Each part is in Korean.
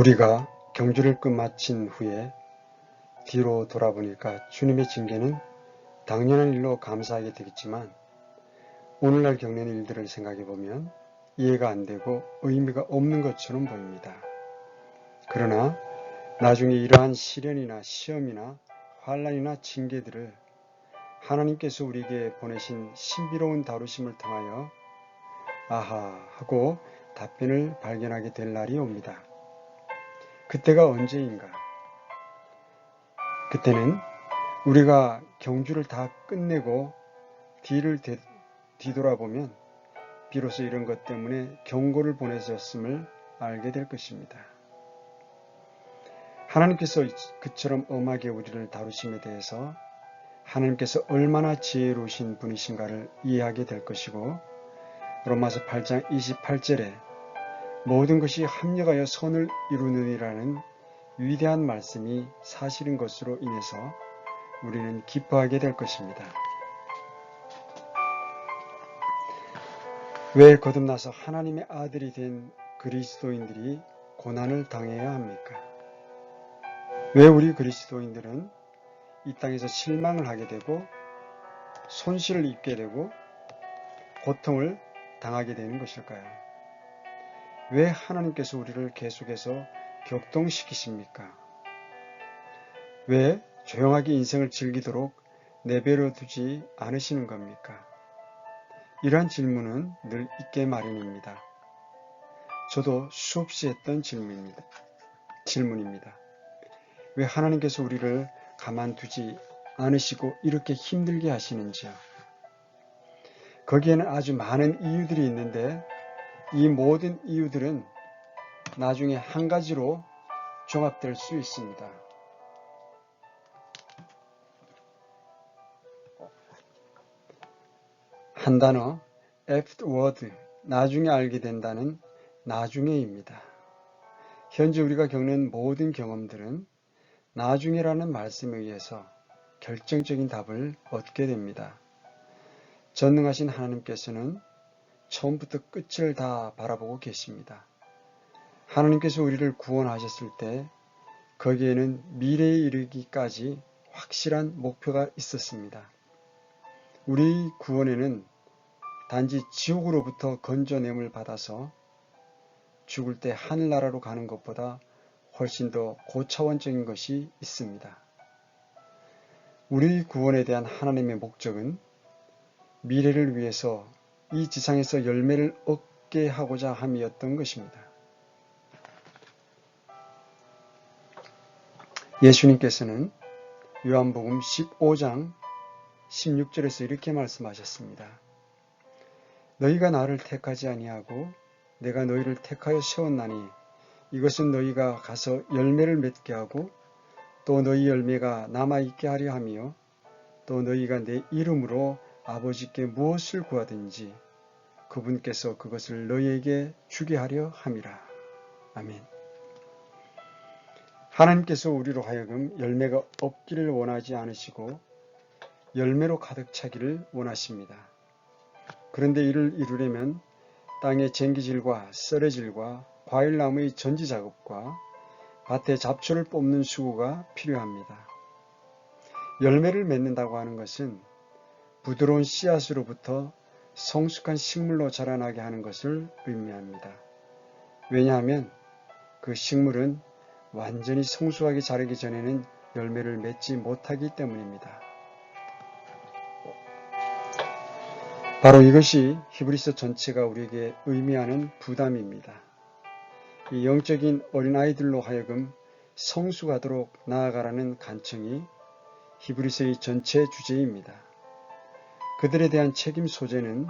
우리가 경주를 끝마친 후에 뒤로 돌아보니까 주님의 징계는 당연한 일로 감사하게 되겠지만 오늘날 겪는 일들을 생각해 보면 이해가 안 되고 의미가 없는 것처럼 보입니다. 그러나 나중에 이러한 시련이나 시험이나 환난이나 징계들을 하나님께서 우리에게 보내신 신비로운 다루심을 통하여 아하 하고 답변을 발견하게 될 날이 옵니다. 그때가 언제인가? 그때는 우리가 경주를 다 끝내고 뒤를 뒤돌아보면 비로소 이런 것 때문에 경고를 보내셨음을 알게 될 것입니다. 하나님께서 그처럼 엄하게 우리를 다루심에 대해서 하나님께서 얼마나 지혜로우신 분이신가를 이해하게 될 것이고, 로마서 8장 28절에 모든 것이 합력하여 선을 이루느니라는 위대한 말씀이 사실인 것으로 인해서 우리는 기뻐하게 될 것입니다. 왜 거듭나서 하나님의 아들이 된 그리스도인들이 고난을 당해야 합니까? 왜 우리 그리스도인들은 이 땅에서 실망을 하게 되고 손실을 입게 되고 고통을 당하게 되는 것일까요? 왜 하나님께서 우리를 계속해서 격동시키십니까? 왜 조용하게 인생을 즐기도록 내버려 두지 않으시는 겁니까? 이러한 질문은 늘 있게 마련입니다. 저도 수없이 했던 질문입니다. 왜 하나님께서 우리를 가만두지 않으시고 이렇게 힘들게 하시는지요? 거기에는 아주 많은 이유들이 있는데 이 모든 이유들은 나중에 한 가지로 종합될 수 있습니다. 한 단어, afterward, 나중에 알게 된다는 나중에입니다. 현재 우리가 겪는 모든 경험들은 나중에라는 말씀에 의해서 결정적인 답을 얻게 됩니다. 전능하신 하나님께서는 처음부터 끝을 다 바라보고 계십니다. 하나님께서 우리를 구원하셨을 때 거기에는 미래에 이르기까지 확실한 목표가 있었습니다. 우리 구원에는 단지 지옥으로부터 건져냄을 받아서 죽을 때 하늘나라로 가는 것보다 훨씬 더 고차원적인 것이 있습니다. 우리 구원에 대한 하나님의 목적은 미래를 위해서 이 지상에서 열매를 얻게 하고자 함이었던 것입니다. 예수님께서는 요한복음 15장 16절에서 이렇게 말씀하셨습니다. 너희가 나를 택하지 아니하고 내가 너희를 택하여 세웠나니 이것은 너희가 가서 열매를 맺게 하고 또 너희 열매가 남아있게 하려 하며 또 너희가 내 이름으로 아버지께 무엇을 구하든지 그분께서 그것을 너희에게 주게 하려 함이라. 아멘. 하나님께서 우리로 하여금 열매가 없기를 원하지 않으시고 열매로 가득 차기를 원하십니다. 그런데 이를 이루려면 땅의 쟁기질과 썰매질과 과일나무의 전지작업과 밭에 잡초를 뽑는 수고가 필요합니다. 열매를 맺는다고 하는 것은 부드러운 씨앗으로부터 성숙한 식물로 자라나게 하는 것을 의미합니다. 왜냐하면 그 식물은 완전히 성숙하게 자라기 전에는 열매를 맺지 못하기 때문입니다. 바로 이것이 히브리서 전체가 우리에게 의미하는 부담입니다. 이 영적인 어린아이들로 하여금 성숙하도록 나아가라는 간청이 히브리서의 전체 주제입니다. 그들에 대한 책임 소재는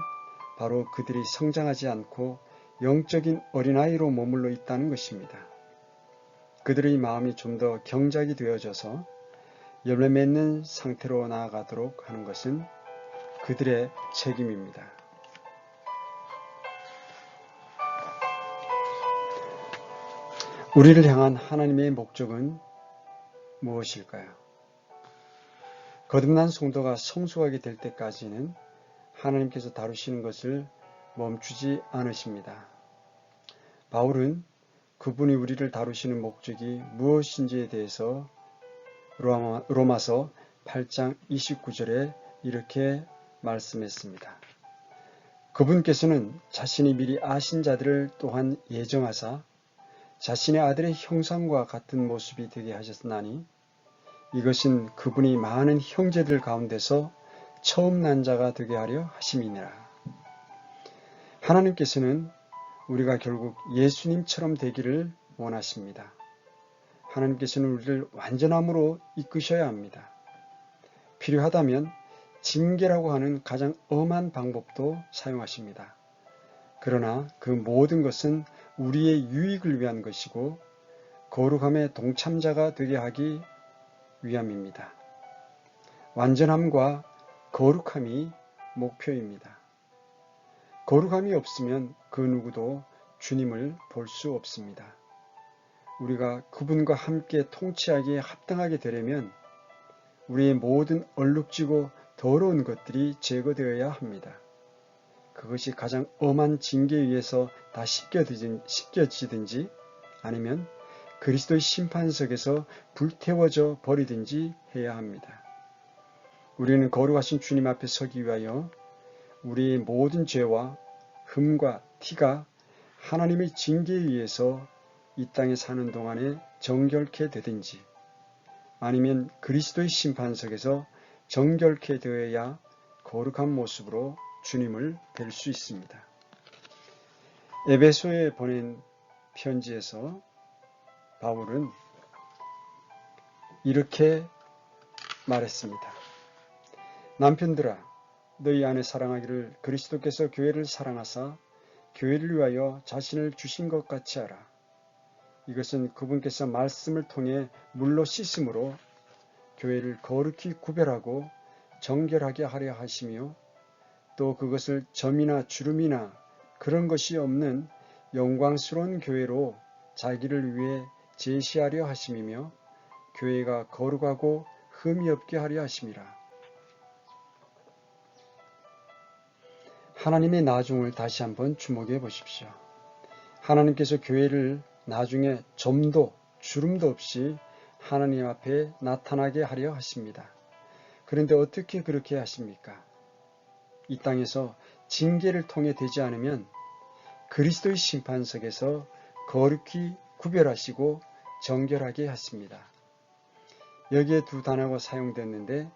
바로 그들이 성장하지 않고 영적인 어린아이로 머물러 있다는 것입니다. 그들의 마음이 좀 더 경작이 되어져서 열매 맺는 상태로 나아가도록 하는 것은 그들의 책임입니다. 우리를 향한 하나님의 목적은 무엇일까요? 거듭난 성도가 성숙하게 될 때까지는 하나님께서 다루시는 것을 멈추지 않으십니다. 바울은 그분이 우리를 다루시는 목적이 무엇인지에 대해서 로마서 8장 29절에 이렇게 말씀했습니다. 그분께서는 자신이 미리 아신 자들을 또한 예정하사 자신의 아들의 형상과 같은 모습이 되게 하셨나니 이것은 그분이 많은 형제들 가운데서 처음 난 자가 되게 하려 하심이니라. 하나님께서는 우리가 결국 예수님처럼 되기를 원하십니다. 하나님께서는 우리를 완전함으로 이끄셔야 합니다. 필요하다면 징계라고 하는 가장 엄한 방법도 사용하십니다. 그러나 그 모든 것은 우리의 유익을 위한 것이고 거룩함의 동참자가 되게 하기 위함입니다. 완전함과 거룩함이 목표입니다. 거룩함이 없으면 그 누구도 주님을 볼 수 없습니다. 우리가 그분과 함께 통치하기에 합당하게 되려면 우리의 모든 얼룩지고 더러운 것들이 제거되어야 합니다. 그것이 가장 엄한 징계에 의해서 다 씻겨지든지 아니면 그리스도의 심판석에서 불태워져 버리든지 해야 합니다. 우리는 거룩하신 주님 앞에 서기 위하여 우리의 모든 죄와 흠과 티가 하나님의 징계에 의해서 이 땅에 사는 동안에 정결케 되든지 아니면 그리스도의 심판석에서 정결케 되어야 거룩한 모습으로 주님을 뵐 수 있습니다. 에베소에 보낸 편지에서 바울은 이렇게 말했습니다. 남편들아 너희 안에 사랑하기를 그리스도께서 교회를 사랑하사 교회를 위하여 자신을 주신 것 같이 하라. 이것은 그분께서 말씀을 통해 물로 씻음으로 교회를 거룩히 구별하고 정결하게 하려 하시며 또 그것을 점이나 주름이나 그런 것이 없는 영광스러운 교회로 자기를 위해 제시하려 하심이며 교회가 거룩하고 흠이 없게 하려 하심이라. 하나님의 나중을 다시 한번 주목해 보십시오. 하나님께서 교회를 나중에 점도 주름도 없이 하나님 앞에 나타나게 하려 하십니다. 그런데 어떻게 그렇게 하십니까? 이 땅에서 징계를 통해 되지 않으면 그리스도의 심판석에서 거룩히 구별하시고 정결하게 하십니다. 여기에 두 단어가 사용됐는데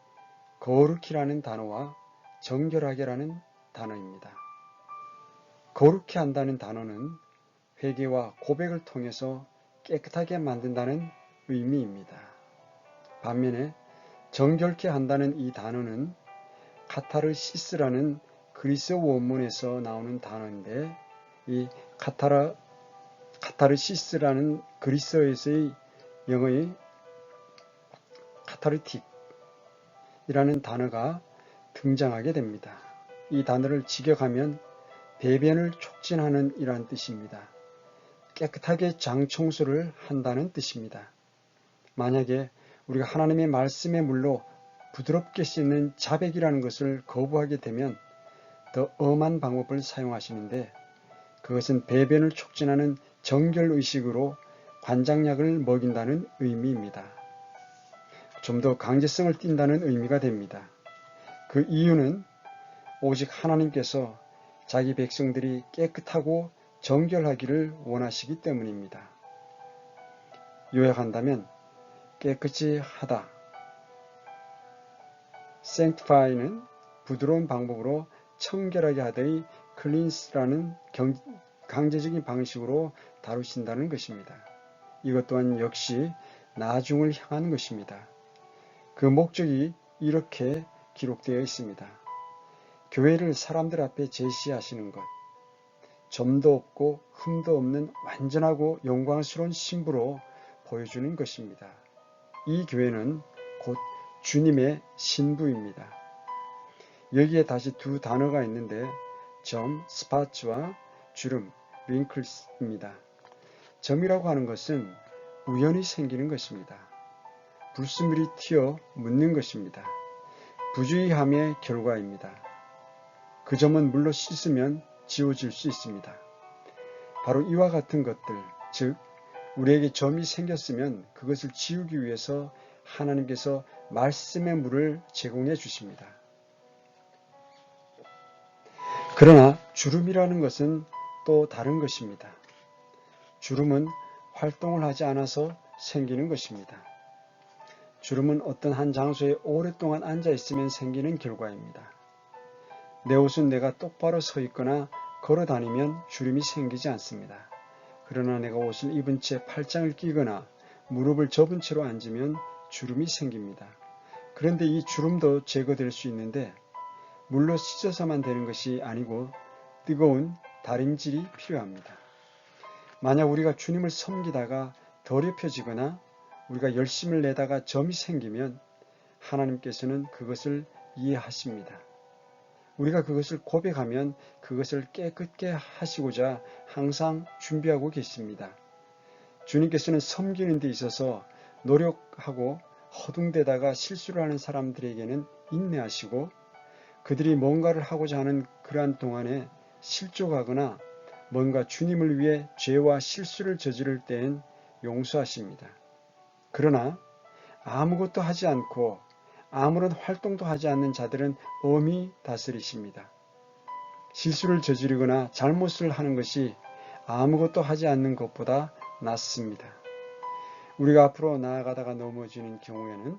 거룩히라는 단어와 정결하게라는 단어입니다. 거룩히 한다는 단어는 회개와 고백을 통해서 깨끗하게 만든다는 의미입니다. 반면에 정결케 한다는 이 단어는 카타르시스라는 그리스 원문에서 나오는 단어인데 이 카타르시스라는 그리스어에서의 영어의 카타르틱이라는 단어가 등장하게 됩니다. 이 단어를 직역하면 배변을 촉진하는 이란 뜻입니다. 깨끗하게 장청소를 한다는 뜻입니다. 만약에 우리가 하나님의 말씀의 물로 부드럽게 씻는 자백이라는 것을 거부하게 되면 더 엄한 방법을 사용하시는데 그것은 배변을 촉진하는 정결의식으로 관장약을 먹인다는 의미입니다. 좀 더 강제성을 띈다는 의미가 됩니다. 그 이유는 오직 하나님께서 자기 백성들이 깨끗하고 정결하기를 원하시기 때문입니다. 요약한다면 깨끗이 하다. sanctify는 부드러운 방법으로 청결하게 하더니 cleanse라는 강제적인 방식으로 다루신다는 것입니다. 이것 또한 역시 나중을 향한 것입니다. 그 목적이 이렇게 기록되어 있습니다. 교회를 사람들 앞에 제시하시는 것, 점도 없고 흠도 없는 완전하고 영광스러운 신부로 보여주는 것입니다. 이 교회는 곧 주님의 신부입니다. 여기에 다시 두 단어가 있는데 점, 스파츠와 주름, 링클스입니다. 점이라고 하는 것은 우연히 생기는 것입니다. 불순물이 튀어 묻는 것입니다. 부주의함의 결과입니다. 그 점은 물로 씻으면 지워질 수 있습니다. 바로 이와 같은 것들, 즉 우리에게 점이 생겼으면 그것을 지우기 위해서 하나님께서 말씀의 물을 제공해 주십니다. 그러나 주름이라는 것은 또 다른 것입니다. 주름은 활동을 하지 않아서 생기는 것입니다. 주름은 어떤 한 장소에 오랫동안 앉아 있으면 생기는 결과입니다. 내 옷은 내가 똑바로 서 있거나 걸어 다니면 주름이 생기지 않습니다. 그러나 내가 옷을 입은 채 팔짱을 끼거나 무릎을 접은 채로 앉으면 주름이 생깁니다. 그런데 이 주름도 제거될 수 있는데 물로 씻어서만 되는 것이 아니고 뜨거운 다림질이 필요합니다. 만약 우리가 주님을 섬기다가 더럽혀지거나 우리가 열심을 내다가 점이 생기면 하나님께서는 그것을 이해하십니다. 우리가 그것을 고백하면 그것을 깨끗게 하시고자 항상 준비하고 계십니다. 주님께서는 섬기는 데 있어서 노력하고 허둥대다가 실수를 하는 사람들에게는 인내하시고 그들이 뭔가를 하고자 하는 그러한 동안에 실족하거나 뭔가 주님을 위해 죄와 실수를 저지를 때엔 용서하십니다. 그러나 아무것도 하지 않고 아무런 활동도 하지 않는 자들은 엄히 다스리십니다. 실수를 저지르거나 잘못을 하는 것이 아무것도 하지 않는 것보다 낫습니다. 우리가 앞으로 나아가다가 넘어지는 경우에는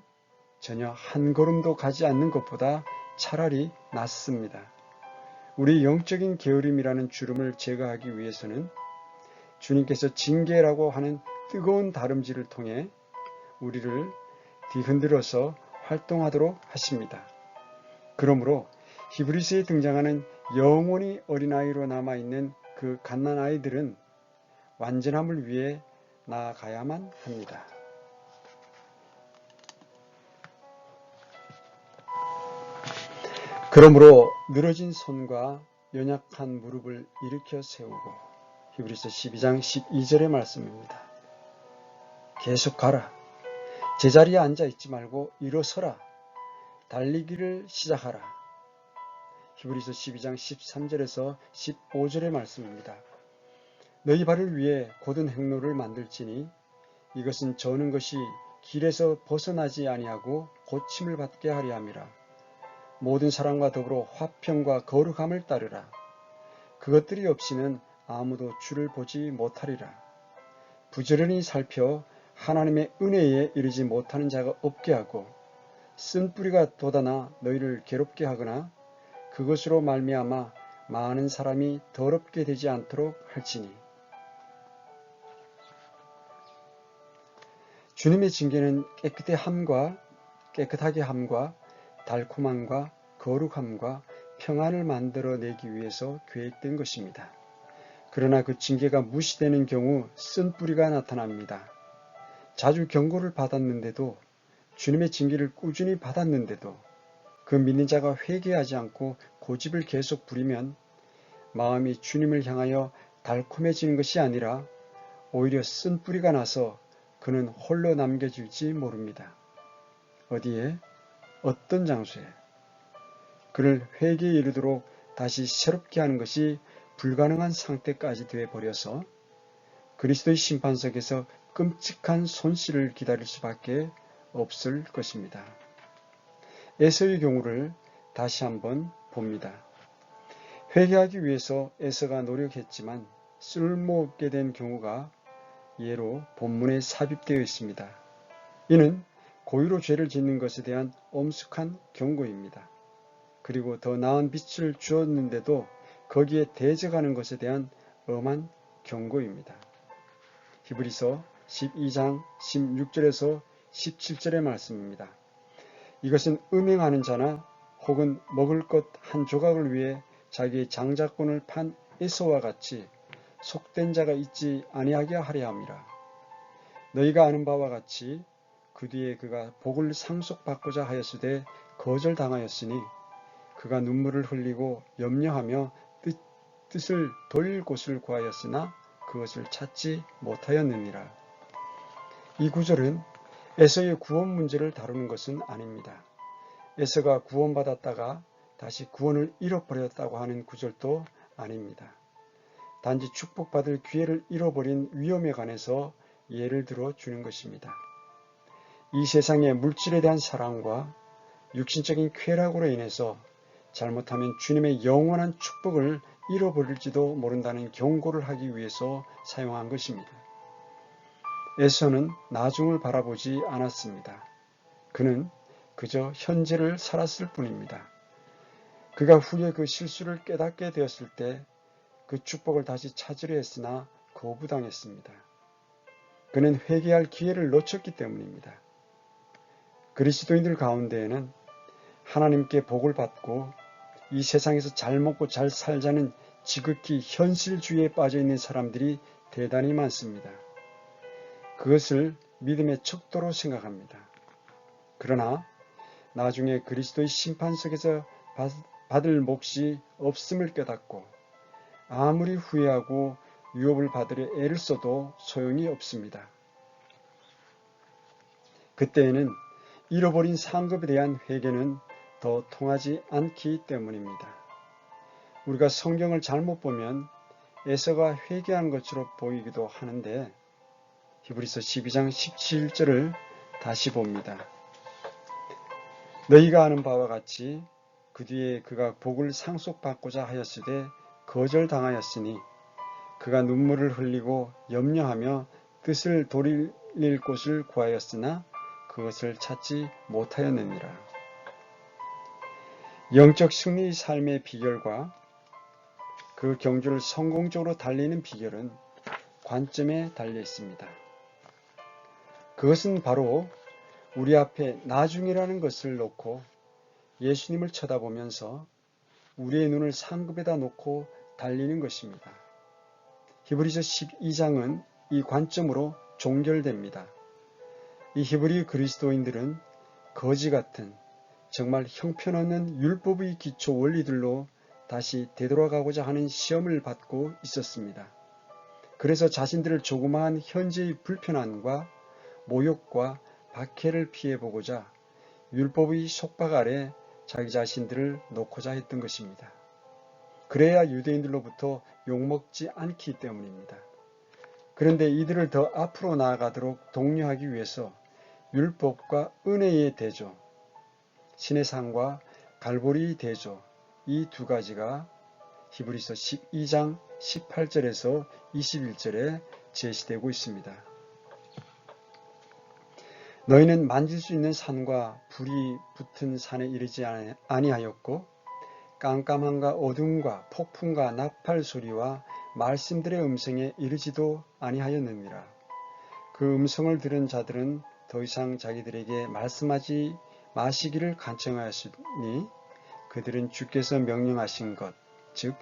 전혀 한 걸음도 가지 않는 것보다 차라리 낫습니다. 우리 영적인 게으름이라는 주름을 제거하기 위해서는 주님께서 징계라고 하는 뜨거운 다름질을 통해 우리를 뒤흔들어서 활동하도록 하십니다. 그러므로 히브리서에 등장하는 영원히 어린아이로 남아있는 그 갓난아이들은 완전함을 위해 나아가야만 합니다. 그러므로 늘어진 손과 연약한 무릎을 일으켜 세우고 히브리서 12장 12절의 말씀입니다. 계속 가라. 제자리에 앉아 있지 말고 일어서라. 달리기를 시작하라. 히브리서 12장 13절에서 15절의 말씀입니다. 너희 발을 위해 곧은 행로를 만들지니 이것은 저는 것이 길에서 벗어나지 아니하고 고침을 받게 하려 함이라. 모든 사람과 더불어 화평과 거룩함을 따르라. 그것들이 없이는 아무도 주를 보지 못하리라. 부지런히 살펴 하나님의 은혜에 이르지 못하는 자가 없게 하고 쓴 뿌리가 돋아나 너희를 괴롭게 하거나 그것으로 말미암아 많은 사람이 더럽게 되지 않도록 할지니. 주님의 징계는 깨끗하게 함과 달콤함과 거룩함과 평안을 만들어내기 위해서 계획된 것입니다. 그러나 그 징계가 무시되는 경우 쓴 뿌리가 나타납니다. 자주 경고를 받았는데도 주님의 징계를 꾸준히 받았는데도 그 믿는 자가 회개하지 않고 고집을 계속 부리면 마음이 주님을 향하여 달콤해지는 것이 아니라 오히려 쓴 뿌리가 나서 그는 홀로 남겨질지 모릅니다. 어디에? 어떤 장소에? 그를 회개에 이르도록 다시 새롭게 하는 것이 불가능한 상태까지 되어버려서 그리스도의 심판석에서 끔찍한 손실을 기다릴 수밖에 없을 것입니다. 에서의 경우를 다시 한번 봅니다. 회개하기 위해서 에서가 노력했지만 쓸모없게 된 경우가 예로 본문에 삽입되어 있습니다. 이는 고의로 죄를 짓는 것에 대한 엄숙한 경고입니다. 그리고 더 나은 빛을 주었는데도 거기에 대적하는 것에 대한 엄한 경고입니다. 히브리서 12장 16절에서 17절의 말씀입니다. 이것은 음행하는 자나 혹은 먹을 것 한 조각을 위해 자기의 장자권을 판 에서와 같이 속된 자가 있지 아니하게 하려 함이라. 너희가 아는 바와 같이 그 뒤에 그가 복을 상속받고자 하였으되 거절당하였으니 그가 눈물을 흘리고 염려하며 뜻을 돌릴 곳을 구하였으나 그것을 찾지 못하였느니라. 이 구절은 에서의 구원 문제를 다루는 것은 아닙니다. 에서가 구원받았다가 다시 구원을 잃어버렸다고 하는 구절도 아닙니다. 단지 축복받을 기회를 잃어버린 위험에 관해서 예를 들어 주는 것입니다. 이 세상의 물질에 대한 사랑과 육신적인 쾌락으로 인해서 잘못하면 주님의 영원한 축복을 잃어버릴지도 모른다는 경고를 하기 위해서 사용한 것입니다. 에서는 나중을 바라보지 않았습니다. 그는 그저 현재를 살았을 뿐입니다. 그가 후에 그 실수를 깨닫게 되었을 때 그 축복을 다시 찾으려 했으나 거부당했습니다. 그는 회개할 기회를 놓쳤기 때문입니다. 그리스도인들 가운데에는 하나님께 복을 받고 이 세상에서 잘 먹고 잘 살자는 지극히 현실주의에 빠져 있는 사람들이 대단히 많습니다. 그것을 믿음의 척도로 생각합니다. 그러나 나중에 그리스도의 심판석에서 받을 몫이 없음을 깨닫고 아무리 후회하고 유업을 받으려 애를 써도 소용이 없습니다. 그때에는 잃어버린 상급에 대한 회개는 더 통하지 않기 때문입니다. 우리가 성경을 잘못 보면 에서가 회개한 것으로 보이기도 하는데 히브리서 12장 17절을 다시 봅니다. 너희가 아는 바와 같이 그 뒤에 그가 복을 상속받고자 하였으되 거절당하였으니 그가 눈물을 흘리고 염려하며 뜻을 돌릴 곳을 구하였으나 그것을 찾지 못하였느니라. 영적 승리의 삶의 비결과 그 경주를 성공적으로 달리는 비결은 관점에 달려 있습니다. 그것은 바로 우리 앞에 나중이라는 것을 놓고 예수님을 쳐다보면서 우리의 눈을 상급에다 놓고 달리는 것입니다. 히브리서 12장은 이 관점으로 종결됩니다. 이 히브리 그리스도인들은 거지 같은 정말 형편없는 율법의 기초 원리들로 다시 되돌아가고자 하는 시험을 받고 있었습니다. 그래서 자신들을 조그마한 현재의 불편함과 모욕과 박해를 피해보고자 율법의 속박 아래 자기 자신들을 놓고자 했던 것입니다. 그래야 유대인들로부터 욕먹지 않기 때문입니다. 그런데 이들을 더 앞으로 나아가도록 독려하기 위해서 율법과 은혜의 대조, 신의 상과 갈보리의 대조, 이 두 가지가 히브리서 12장 18절에서 21절에 제시되고 있습니다. 너희는 만질 수 있는 산과 불이 붙은 산에 이르지 아니하였고 깜깜함과 어둠과 폭풍과 나팔 소리와 말씀들의 음성에 이르지도 아니하였느니라. 그 음성을 들은 자들은 더 이상 자기들에게 말씀하지 마시기를 간청하였으니 그들은 주께서 명령하신 것, 즉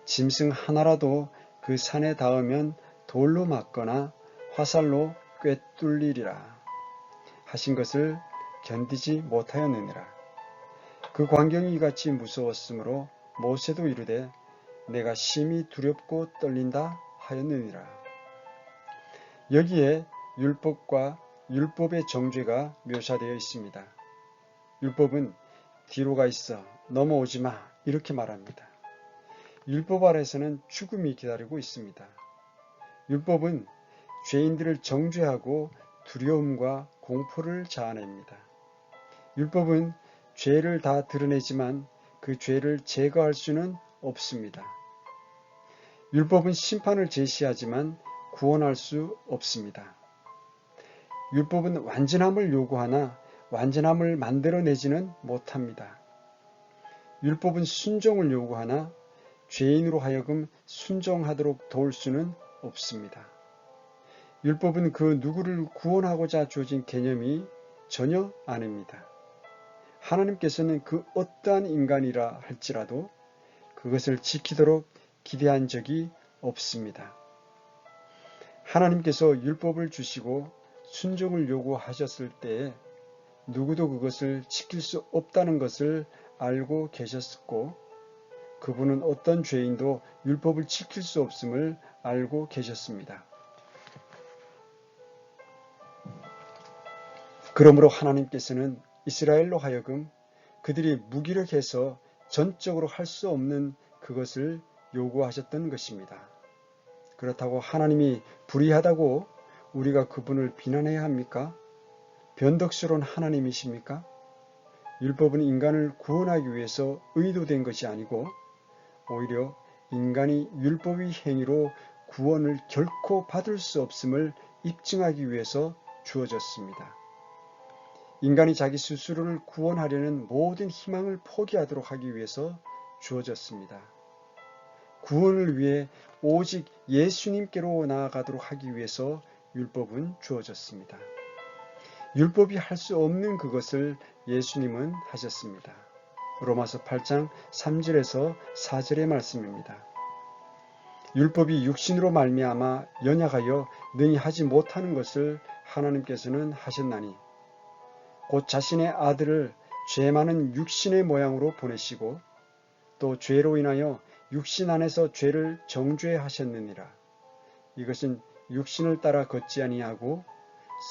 짐승 하나라도 그 산에 닿으면 돌로 맞거나 화살로 꿰뚫리리라 하신 것을 견디지 못하였느니라. 그 광경이 이같이 무서웠으므로 모세도 이르되 내가 심히 두렵고 떨린다 하였느니라. 여기에 율법과 율법의 정죄가 묘사되어 있습니다. 율법은 뒤로 가 있어 넘어오지 마 이렇게 말합니다. 율법 아래서는 죽음이 기다리고 있습니다. 율법은 죄인들을 정죄하고 두려움과 공포를 자아냅니다. 율법은 죄를 다 드러내지만 그 죄를 제거할 수는 없습니다. 율법은 심판을 제시하지만 구원할 수 없습니다. 율법은 완전함을 요구하나 완전함을 만들어내지는 못합니다. 율법은 순종을 요구하나 죄인으로 하여금 순종하도록 도울 수는 없습니다. 율법은 그 누구를 구원하고자 주어진 개념이 전혀 아닙니다. 하나님께서는 그 어떠한 인간이라 할지라도 그것을 지키도록 기대한 적이 없습니다. 하나님께서 율법을 주시고 순종을 요구하셨을 때에 누구도 그것을 지킬 수 없다는 것을 알고 계셨고 그분은 어떤 죄인도 율법을 지킬 수 없음을 알고 계셨습니다. 그러므로 하나님께서는 이스라엘로 하여금 그들이 무기력해서 전적으로 할 수 없는 그것을 요구하셨던 것입니다. 그렇다고 하나님이 불의하다고 우리가 그분을 비난해야 합니까? 변덕스러운 하나님이십니까? 율법은 인간을 구원하기 위해서 의도된 것이 아니고 오히려 인간이 율법의 행위로 구원을 결코 받을 수 없음을 입증하기 위해서 주어졌습니다. 인간이 자기 스스로를 구원하려는 모든 희망을 포기하도록 하기 위해서 주어졌습니다. 구원을 위해 오직 예수님께로 나아가도록 하기 위해서 율법은 주어졌습니다. 율법이 할 수 없는 그것을 예수님은 하셨습니다. 로마서 8장 3절에서 4절의 말씀입니다. 율법이 육신으로 말미암아 연약하여 능히 하지 못하는 것을 하나님께서는 하셨나니 곧 자신의 아들을 죄 많은 육신의 모양으로 보내시고 또 죄로 인하여 육신 안에서 죄를 정죄하셨느니라. 이것은 육신을 따라 걷지 아니하고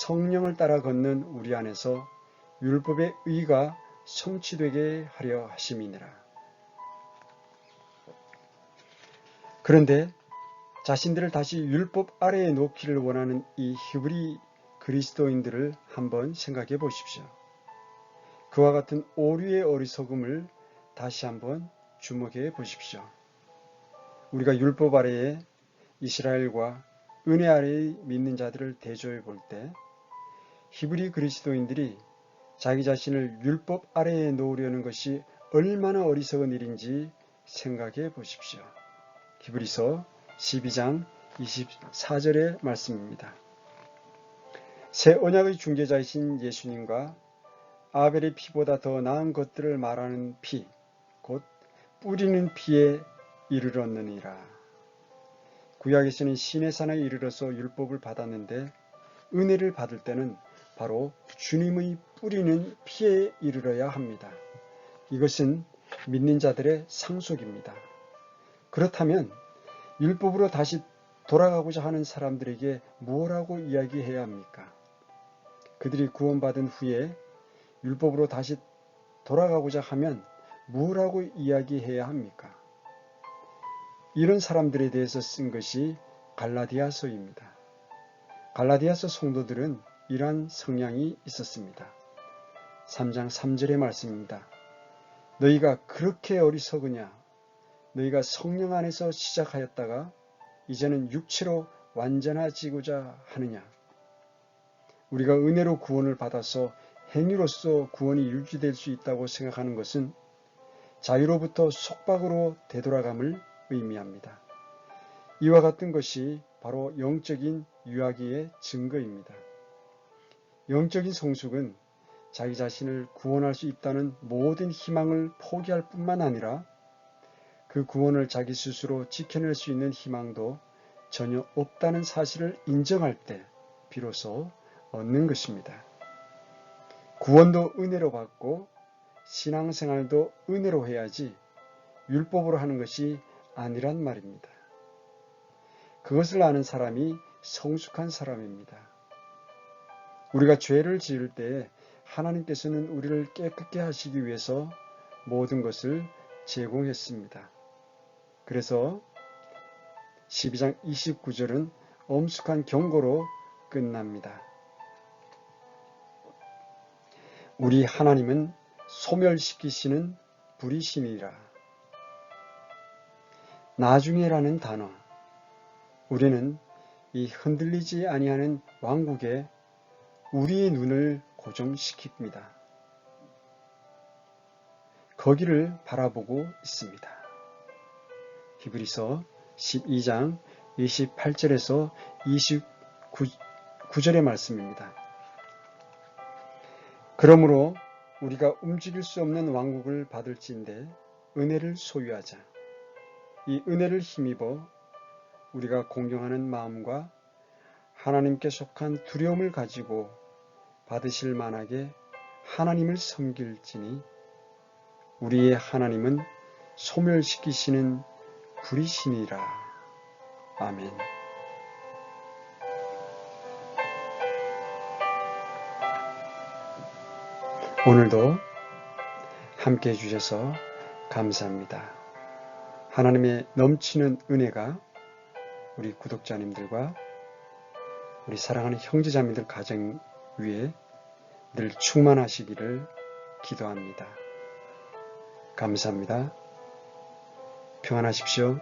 성령을 따라 걷는 우리 안에서 율법의 의가 성취되게 하려 하심이니라. 그런데 자신들을 다시 율법 아래에 놓기를 원하는 이 히브리 그리스도인들을 한번 생각해 보십시오. 그와 같은 오류의 어리석음을 다시 한번 주목해 보십시오. 우리가 율법 아래에 이스라엘과 은혜 아래의 믿는 자들을 대조해 볼 때 히브리 그리스도인들이 자기 자신을 율법 아래에 놓으려는 것이 얼마나 어리석은 일인지 생각해 보십시오. 히브리서 12장 24절의 말씀입니다. 새 언약의 중재자이신 예수님과 아벨의 피보다 더 나은 것들을 말하는 피, 곧 뿌리는 피에 이르렀느니라. 구약에서는 시내산에 이르러서 율법을 받았는데 은혜를 받을 때는 바로 주님의 뿌리는 피에 이르러야 합니다. 이것은 믿는 자들의 상속입니다. 그렇다면 율법으로 다시 돌아가고자 하는 사람들에게 뭐라고 이야기해야 합니까? 그들이 구원받은 후에 율법으로 다시 돌아가고자 하면 뭐라고 이야기해야 합니까? 이런 사람들에 대해서 쓴 것이 갈라디아서입니다. 갈라디아서 성도들은 이러한 성향이 있었습니다. 3장 3절의 말씀입니다. 너희가 그렇게 어리석으냐? 너희가 성령 안에서 시작하였다가 이제는 육체로 완전해지고자 하느냐? 우리가 은혜로 구원을 받아서 행위로서 구원이 유지될 수 있다고 생각하는 것은 자유로부터 속박으로 되돌아감을 의미합니다. 이와 같은 것이 바로 영적인 유아기의 증거입니다. 영적인 성숙은 자기 자신을 구원할 수 있다는 모든 희망을 포기할 뿐만 아니라 그 구원을 자기 스스로 지켜낼 수 있는 희망도 전혀 없다는 사실을 인정할 때 비로소 얻는 것입니다. 구원도 은혜로 받고 신앙생활도 은혜로 해야지 율법으로 하는 것이 아니란 말입니다. 그것을 아는 사람이 성숙한 사람입니다. 우리가 죄를 지을 때 하나님께서는 우리를 깨끗게 하시기 위해서 모든 것을 제공했습니다. 그래서 12장 29절은 엄숙한 경고로 끝납니다. 우리 하나님은 소멸시키시는 불이시니라. 나중에라는 단어, 우리는 이 흔들리지 아니하는 왕국에 우리의 눈을 고정시킵니다. 거기를 바라보고 있습니다. 히브리서 12장 28절에서 29절의 말씀입니다. 그러므로 우리가 움직일 수 없는 왕국을 받을지인데 은혜를 소유하자. 이 은혜를 힘입어 우리가 공경하는 마음과 하나님께 속한 두려움을 가지고 받으실 만하게 하나님을 섬길지니 우리의 하나님은 소멸시키시는 불이시니라. 아멘. 오늘도 함께 해주셔서 감사합니다. 하나님의 넘치는 은혜가 우리 구독자님들과 우리 사랑하는 형제자매들 가정 위에 늘 충만하시기를 기도합니다. 감사합니다. 평안하십시오.